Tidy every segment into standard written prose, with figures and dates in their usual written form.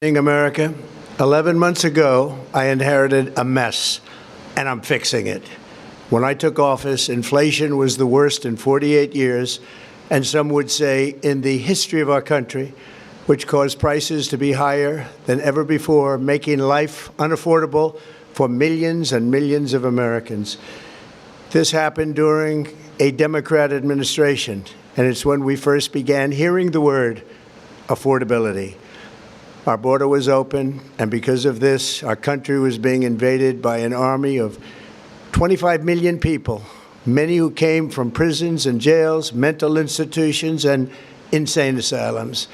In America, 11 months ago, I inherited a mess, and I'm fixing it. When I took office, inflation was the worst in 48 years, and some would say in the history of our country, which caused prices to be higher than ever before, making life unaffordable for millions and millions of Americans. This happened during a Democrat administration, and it's when we first began hearing the word affordability. Our border was open, and because of this, our country was being invaded by an army of 25 million people, many who came from prisons and jails, mental institutions, and insane asylums.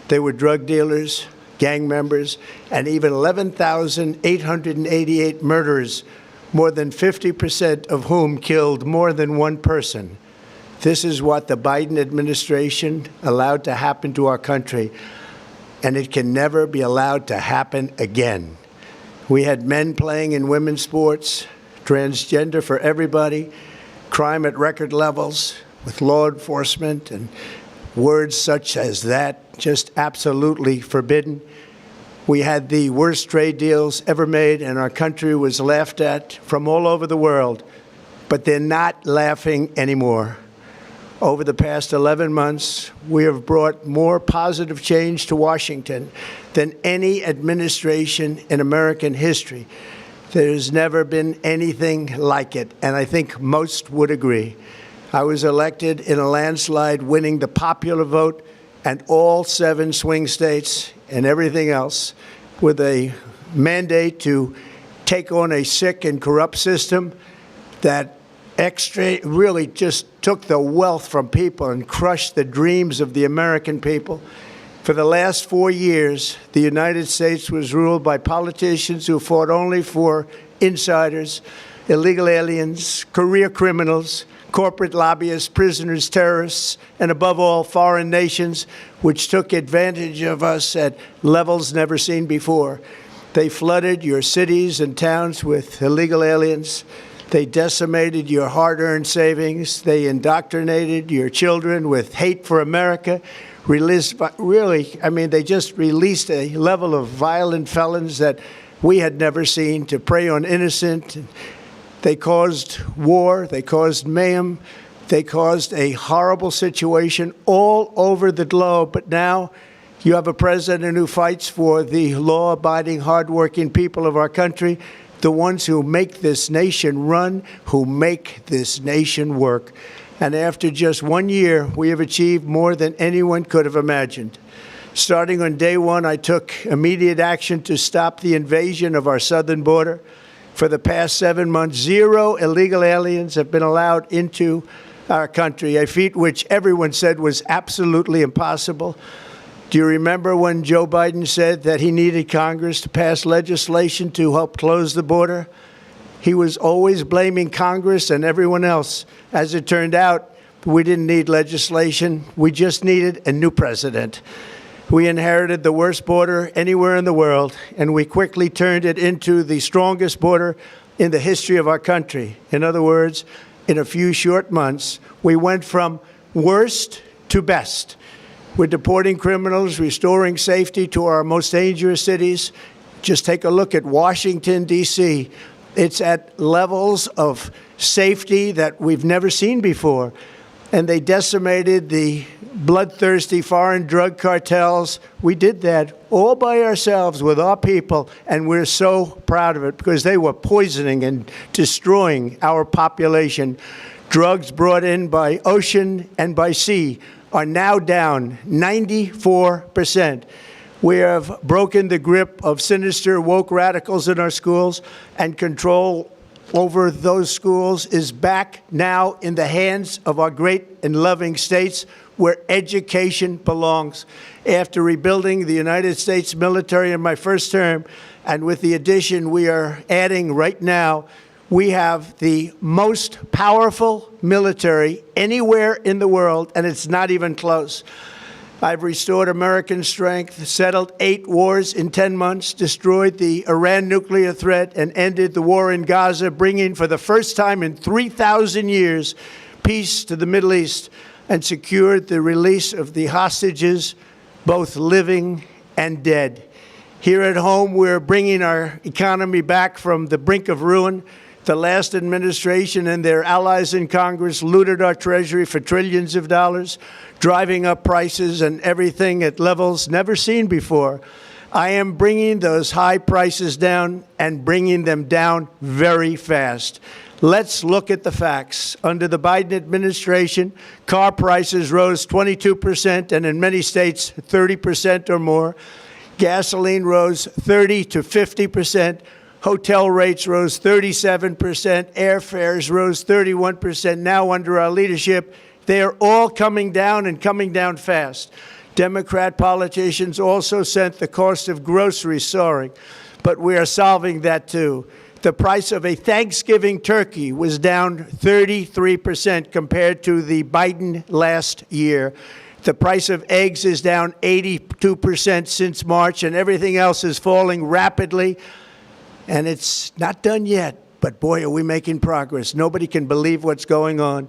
They were drug dealers, gang members, and even 11,888 murderers, more than 50% of whom killed more than one person. This is what the Biden administration allowed to happen to our country, and it can never be allowed to happen again. We had men playing in women's sports, transgender for everybody, crime at record levels with law enforcement, and words such as that just absolutely forbidden. We had the worst trade deals ever made, and our country was laughed at from all over the world, but they're not laughing anymore. Over the past 11 months, we have brought more positive change to Washington than any administration in American history. There's never been anything like it, and I think most would agree. I was elected in a landslide, winning the popular vote and all 7 swing states and everything else, with a mandate to take on a sick and corrupt system that really just took the wealth from people and crushed the dreams of the American people. For the last 4 years, the United States was ruled by politicians who fought only for insiders, illegal aliens, career criminals, corporate lobbyists, prisoners, terrorists, and above all, foreign nations, which took advantage of us at levels never seen before. They flooded your cities and towns with illegal aliens. They decimated your hard-earned savings. They indoctrinated your children with hate for America. They just released a level of violent felons that we had never seen to prey on innocent. They caused war. They caused mayhem. They caused a horrible situation all over the globe. But now you have a president who fights for the law-abiding, hardworking people of our country, the ones who make this nation run, who make this nation work. And after just 1 year, we have achieved more than anyone could have imagined. Starting on day one, I took immediate action to stop the invasion of our southern border. For the past 7 months, 0 illegal aliens have been allowed into our country, a feat which everyone said was absolutely impossible. Do you remember when Joe Biden said that he needed Congress to pass legislation to help close the border? He was always blaming Congress and everyone else. As it turned out, we didn't need legislation. We just needed a new president. We inherited the worst border anywhere in the world, and we quickly turned it into the strongest border in the history of our country. In other words, in a few short months, we went from worst to best. We're deporting criminals, restoring safety to our most dangerous cities. Just take a look at Washington, D.C. It's at levels of safety that we've never seen before. And they decimated the bloodthirsty foreign drug cartels. We did that all by ourselves with our people, and we're so proud of it because they were poisoning and destroying our population. Drugs brought in by ocean and by sea are now down 94%. We have broken the grip of sinister woke radicals in our schools, and control over those schools is back now in the hands of our great and loving states where education belongs. After rebuilding the United States military in my first term, and with the addition we are adding right now, we have the most powerful military anywhere in the world, and it's not even close. I've restored American strength, settled 8 wars in 10 months, destroyed the Iran nuclear threat, and ended the war in Gaza, bringing for the first time in 3,000 years peace to the Middle East, and secured the release of the hostages, both living and dead. Here at home, we're bringing our economy back from the brink of ruin. The last administration and their allies in Congress looted our Treasury for trillions of dollars, driving up prices and everything at levels never seen before. I am bringing those high prices down and bringing them down very fast. Let's look at the facts. Under the Biden administration, car prices rose 22% and in many states 30% or more. Gasoline rose 30 to 50%. Hotel rates rose 37%. Airfares rose 31%. Now, under our leadership, they are all coming down and coming down fast. Democrat politicians also sent the cost of groceries soaring, but we are solving that too. The price of a Thanksgiving turkey was down 33% compared to the Biden last year. The price of eggs is down 82% since March, and everything else is falling rapidly. And it's not done yet, but boy, are we making progress. Nobody can believe what's going on.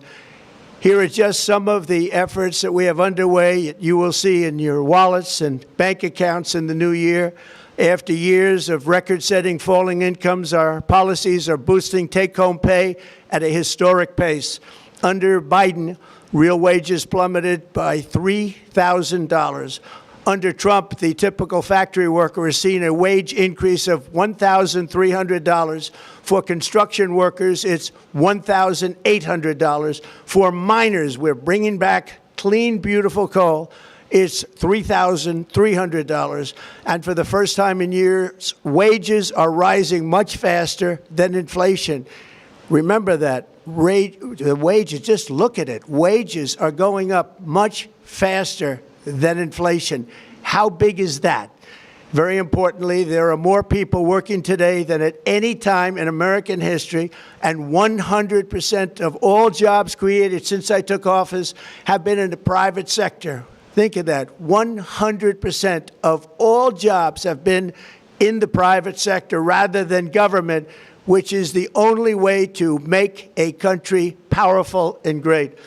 Here are just some of the efforts that we have underway. You will see in your wallets and bank accounts in the new year. After years of record-setting falling incomes, our policies are boosting take-home pay at a historic pace. Under Biden, real wages plummeted by $3,000. Under Trump, the typical factory worker has seen a wage increase of $1,300. For construction workers, it's $1,800. For miners, we're bringing back clean, beautiful coal. It's $3,300. And for the first time in years, wages are rising much faster than inflation. Remember that. The wages, just look at it. Wages are going up much faster than inflation. How big is that? Very importantly, there are more people working today than at any time in American history, and 100% of all jobs created since I took office have been in the private sector. Think of that. 100% of all jobs have been in the private sector rather than government, which is the only way to make a country powerful and great.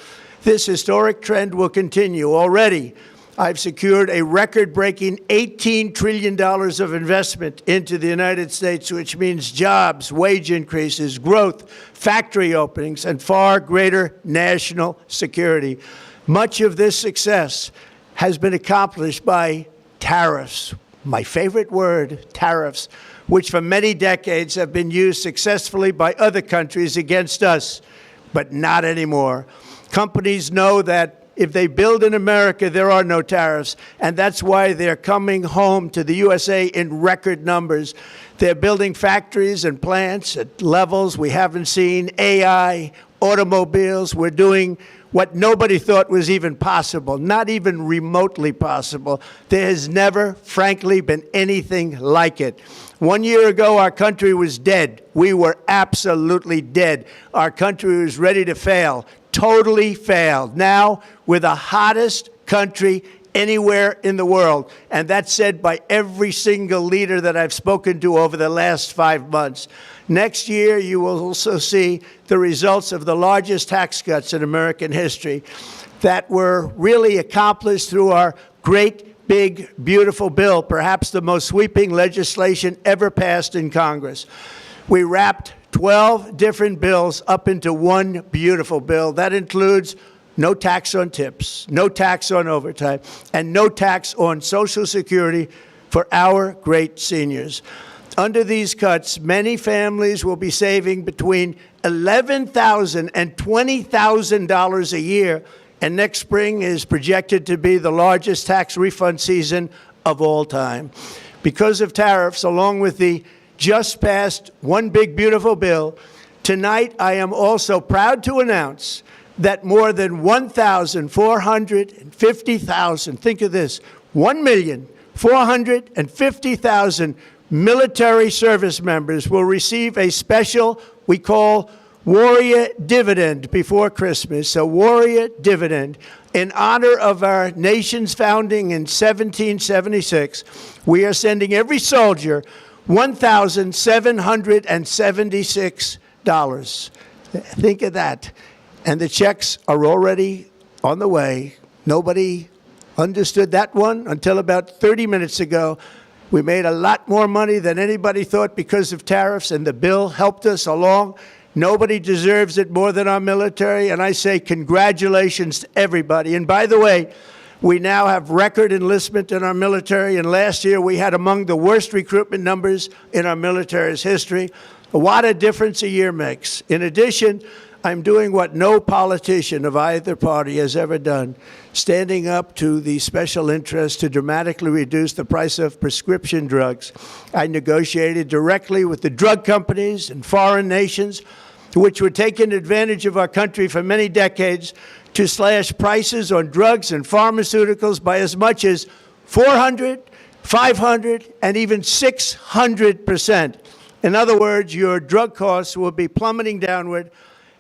This historic trend will continue. Already, I've secured a record-breaking $18 trillion of investment into the United States, which means jobs, wage increases, growth, factory openings, and far greater national security. Much of this success has been accomplished by tariffs. My favorite word, tariffs, which for many decades have been used successfully by other countries against us, but not anymore. Companies know that if they build in America, there are no tariffs, and that's why they're coming home to the USA in record numbers. They're building factories and plants at levels we haven't seen, AI, automobiles. We're doing what nobody thought was even possible, not even remotely possible. There has never, frankly, been anything like it. 1 year ago, our country was dead. We were absolutely dead. Our country was ready to fail. Totally failed. Now, we're the hottest country anywhere in the world, and that's said by every single leader that I've spoken to over the last 5 months. Next year, you will also see the results of the largest tax cuts in American history that were really accomplished through our great, big, beautiful bill, perhaps the most sweeping legislation ever passed in Congress. We wrapped 12 different bills up into one beautiful bill. That includes no tax on tips, no tax on overtime, and no tax on Social Security for our great seniors. Under these cuts, many families will be saving between $11,000 and $20,000 a year, and next spring is projected to be the largest tax refund season of all time. Because of tariffs, along with the just passed One Big Beautiful Bill, tonight I am also proud to announce that more than 1,450,000, think of this, 1,450,000 military service members will receive a special, we call Warrior Dividend before Christmas, a Warrior Dividend. In honor of our nation's founding in 1776, we are sending every soldier $1,776. Think of that. And the checks are already on the way. Nobody understood that one until about 30 minutes ago. We made a lot more money than anybody thought because of tariffs, and the bill helped us along. Nobody deserves it more than our military, and I say congratulations to everybody. And by the way, we now have record enlistment in our military, and last year we had among the worst recruitment numbers in our military's history. What a difference a year makes. In addition, I'm doing what no politician of either party has ever done, standing up to the special interests to dramatically reduce the price of prescription drugs. I negotiated directly with the drug companies and foreign nations, which were taking advantage of our country for many decades, to slash prices on drugs and pharmaceuticals by as much as 400, 500, and even 600%. In other words, your drug costs will be plummeting downward,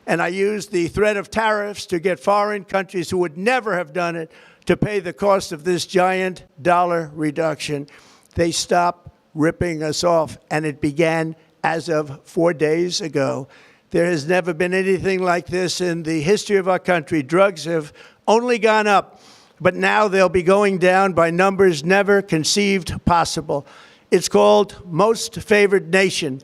and I used the threat of tariffs to get foreign countries who would never have done it to pay the cost of this giant dollar reduction. They stopped ripping us off, and it began as of 4 days ago. There has never been anything like this in the history of our country. Drugs have only gone up, but now they'll be going down by numbers never conceived possible. It's called Most Favored Nation,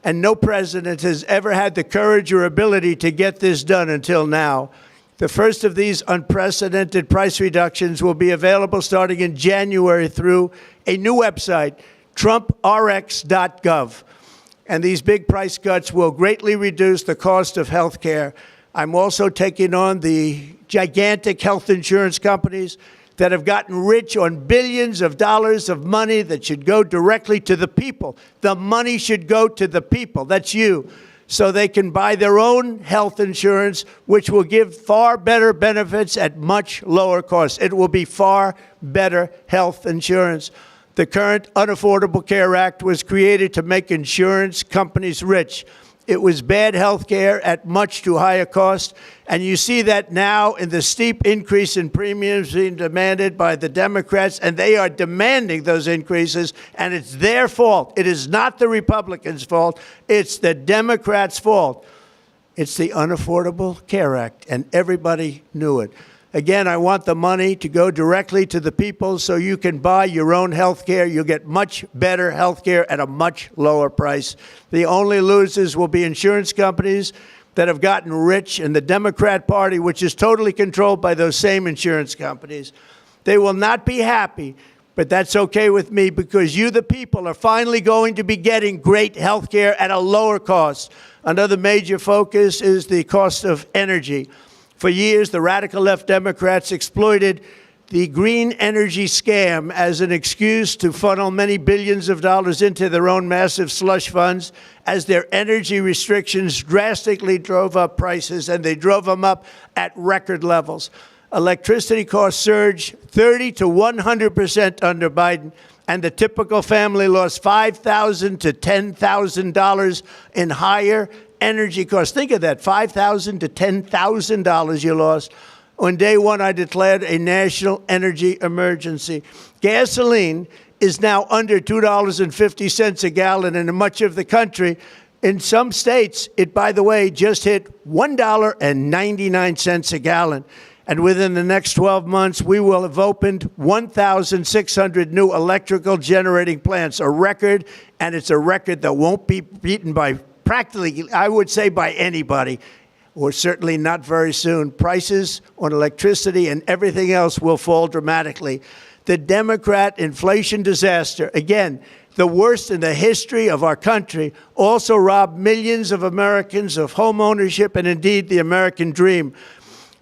and no president has ever had the courage or ability to get this done until now. The first of these unprecedented price reductions will be available starting in January through a new website, TrumpRx.gov. And these big price cuts will greatly reduce the cost of health care. I'm also taking on the gigantic health insurance companies that have gotten rich on billions of dollars of money that should go directly to the people. The money should go to the people, that's you, so they can buy their own health insurance, which will give far better benefits at much lower costs. It will be far better health insurance. The current Unaffordable Care Act was created to make insurance companies rich. It was bad health care at much too high a cost, and you see that now in the steep increase in premiums being demanded by the Democrats, and they are demanding those increases, and it's their fault. It is not the Republicans' fault. It's the Democrats' fault. It's the Unaffordable Care Act, and everybody knew it. Again, I want the money to go directly to the people so you can buy your own health care. You'll get much better health care at a much lower price. The only losers will be insurance companies that have gotten rich and the Democrat Party, which is totally controlled by those same insurance companies. They will not be happy, but that's okay with me because you, the people, are finally going to be getting great health care at a lower cost. Another major focus is the cost of energy. For years, the radical left Democrats exploited the green energy scam as an excuse to funnel many billions of dollars into their own massive slush funds as their energy restrictions drastically drove up prices, and they drove them up at record levels. Electricity costs surged 30 to 100% under Biden, and the typical family lost $5,000 to $10,000 in higher energy costs. Think of that, $5,000 to $10,000 you lost. On day one, I declared a national energy emergency. Gasoline is now under $2.50 a gallon in much of the country. In some states, it, by the way, just hit $1.99 a gallon. And within the next 12 months, we will have opened 1,600 new electrical generating plants, a record, and it's a record that won't be beaten by practically, I would say, by anybody, or certainly not very soon. Prices on electricity and everything else will fall dramatically. The Democrat inflation disaster, again, the worst in the history of our country, also robbed millions of Americans of home ownership and indeed the American dream.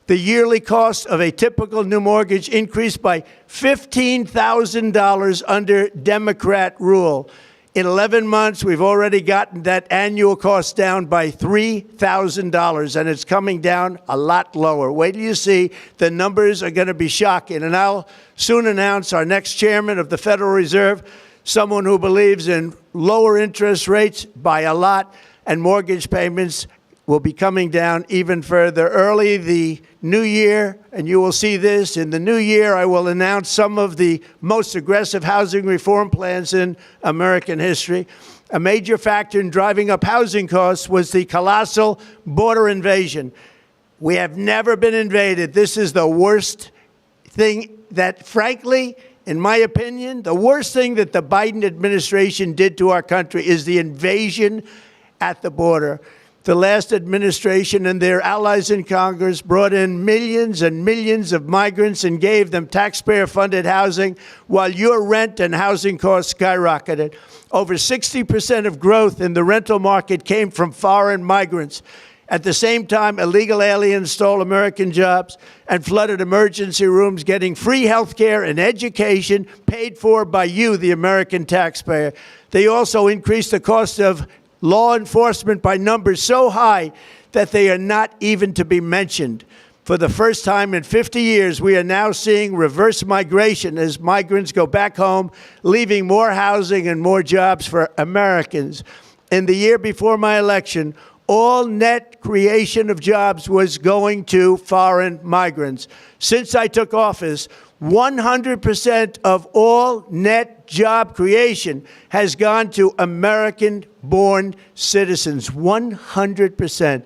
The yearly cost of a typical new mortgage increased by $15,000 under Democrat rule. In 11 months, we've already gotten that annual cost down by $3,000, and it's coming down a lot lower. Wait till you see. The numbers are going to be shocking. And I'll soon announce our next chairman of the Federal Reserve, someone who believes in lower interest rates by a lot, and mortgage payments will be coming down even further. Early the new year, and you will see this, in the new year I will announce some of the most aggressive housing reform plans in American history. A major factor in driving up housing costs was the colossal border invasion. We have never been invaded. This is the worst thing that, frankly, In my opinion, the worst thing that the Biden administration did to our country is the invasion at the border. The last administration and their allies in Congress brought in millions and millions of migrants and gave them taxpayer-funded housing while your rent and housing costs skyrocketed. Over 60% of growth in the rental market came from foreign migrants. At the same time, illegal aliens stole American jobs and flooded emergency rooms, getting free health care and education paid for by you, the American taxpayer. They also increased the cost of law enforcement by numbers so high that they are not even to be mentioned. For the first time in 50 years, we are now seeing reverse migration as migrants go back home, leaving more housing and more jobs for Americans. In the year before my election, all net creation of jobs was going to foreign migrants. Since I took office, 100% of all net job creation has gone to American-born citizens, 100%.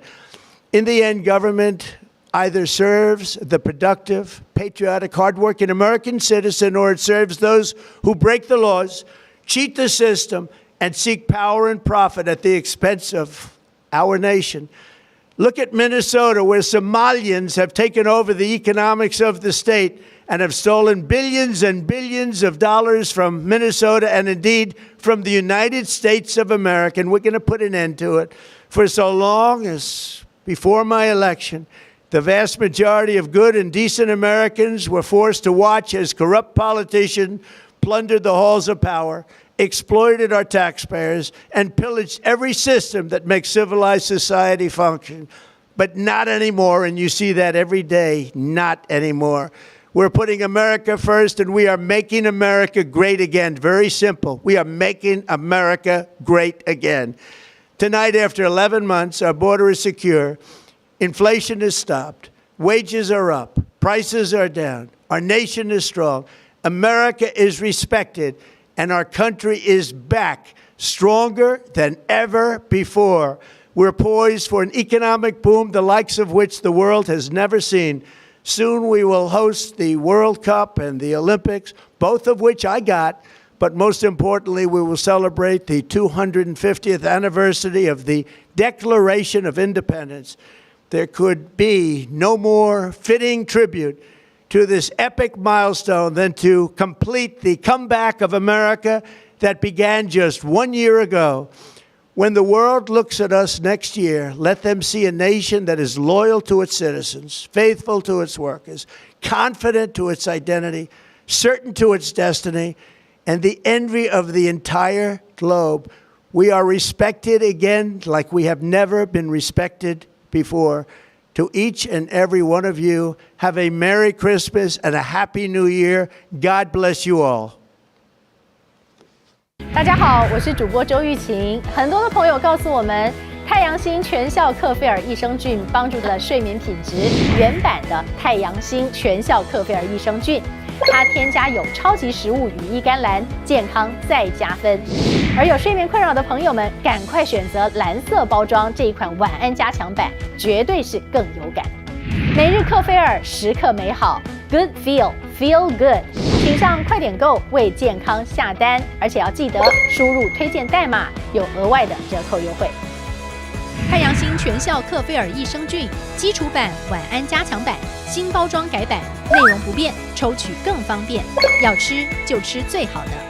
In the end, government either serves the productive, patriotic, hardworking American citizen, or it serves those who break the laws, cheat the system, and seek power and profit at the expense of our nation. Look at Minnesota, where Somalians have taken over the economics of the state and have stolen billions and billions of dollars from Minnesota and indeed from the United States of America. And we're going to put an end to it. For so long as before my election, the vast majority of good and decent Americans were forced to watch as corrupt politicians plundered the halls of power, exploited our taxpayers, and pillaged every system that makes civilized society function. But not anymore, and you see that every day, not anymore. We're putting America first, and we are making America great again. Very simple. We are making America great again. Tonight, after 11 months, our border is secure. Inflation is stopped. Wages are up. Prices are down. Our nation is strong. America is respected. And our country is back, stronger than ever before. We're poised for an economic boom, the likes of which the world has never seen. Soon we will host the World Cup and the Olympics, both of which I got. But most importantly, we will celebrate the 250th anniversary of the Declaration of Independence. There could be no more fitting tribute to this epic milestone than to complete the comeback of America that began just 1 year ago. When the world looks at us next year, let them see a nation that is loyal to its citizens, faithful to its workers, confident to its identity, certain to its destiny, and the envy of the entire globe. We are respected again like we have never been respected before. To each and every one of you, have a Merry Christmas and a Happy New Year. God bless you all. 大家好，我是主播周玉琴。很多的朋友告诉我们，太阳星全效克菲尔益生菌帮助了睡眠品质。原版的太阳星全效克菲尔益生菌，它添加有超级食物羽衣甘蓝，健康再加分。而有睡眠困扰的朋友们，赶快选择蓝色包装这一款晚安加强版，绝对是更有感。每日克菲尔，时刻美好 ，Good Feel Good， 请上快点购为健康下单，而且要记得输入推荐代码，有额外的折扣优惠。太阳星全效克菲尔益生菌基础版、晚安加强版，新包装改版，内容不变，抽取更方便。要吃就吃最好的。